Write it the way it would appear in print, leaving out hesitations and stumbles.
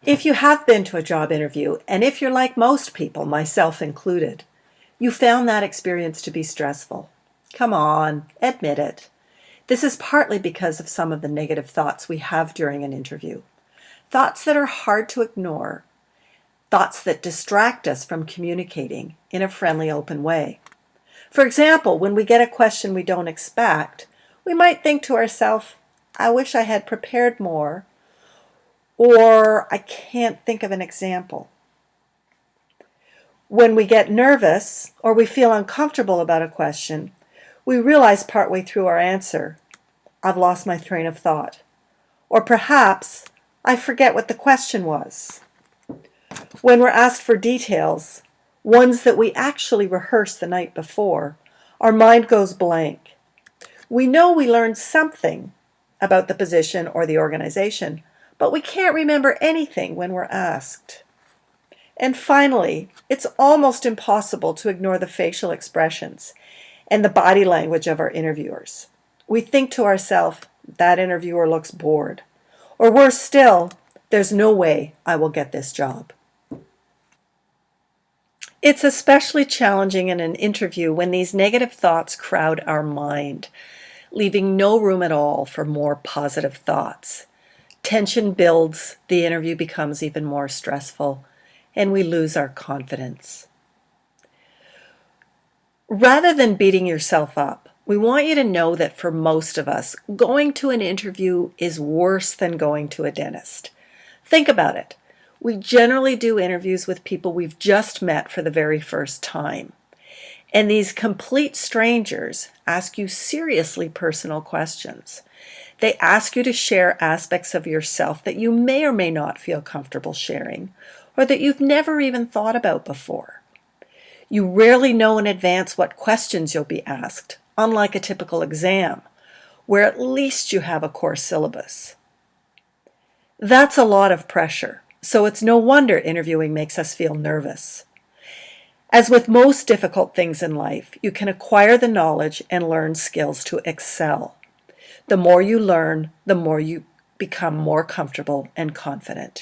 If you have been to a job interview, and if you're like most people, myself included, you found that experience to be stressful. Come on, admit it. This is partly because of some of the negative thoughts we have during an interview. Thoughts that are hard to ignore. Thoughts that distract us from communicating in a friendly, open way. For example, when we get a question we don't expect, we might think to ourselves, I wish I had prepared more, or I can't think of an example. When we get nervous or we feel uncomfortable about a question, we realize partway through our answer, I've lost my train of thought. Or perhaps I forget what the question was. When we're asked for details, ones that we actually rehearsed the night before, our mind goes blank. We know we learned something about the position or the organization, but we can't remember anything when we're asked. And finally, it's almost impossible to ignore the facial expressions and the body language of our interviewers. We think to ourselves, that interviewer looks bored. Or worse still, there's no way I will get this job. It's especially challenging in an interview when these negative thoughts crowd our mind, leaving no room at all for more positive thoughts. Tension builds, the interview becomes even more stressful, and we lose our confidence. Rather than beating yourself up, we want you to know that for most of us, going to an interview is worse than going to a dentist. Think about it. We generally do interviews with people we've just met for the very first time. And these complete strangers ask you seriously personal questions. They ask you to share aspects of yourself that you may or may not feel comfortable sharing, or that you've never even thought about before. You rarely know in advance what questions you'll be asked, unlike a typical exam, where at least you have a course syllabus. That's a lot of pressure, so it's no wonder interviewing makes us feel nervous. As with most difficult things in life, you can acquire the knowledge and learn skills to excel. The more you learn, the more you become more comfortable and confident.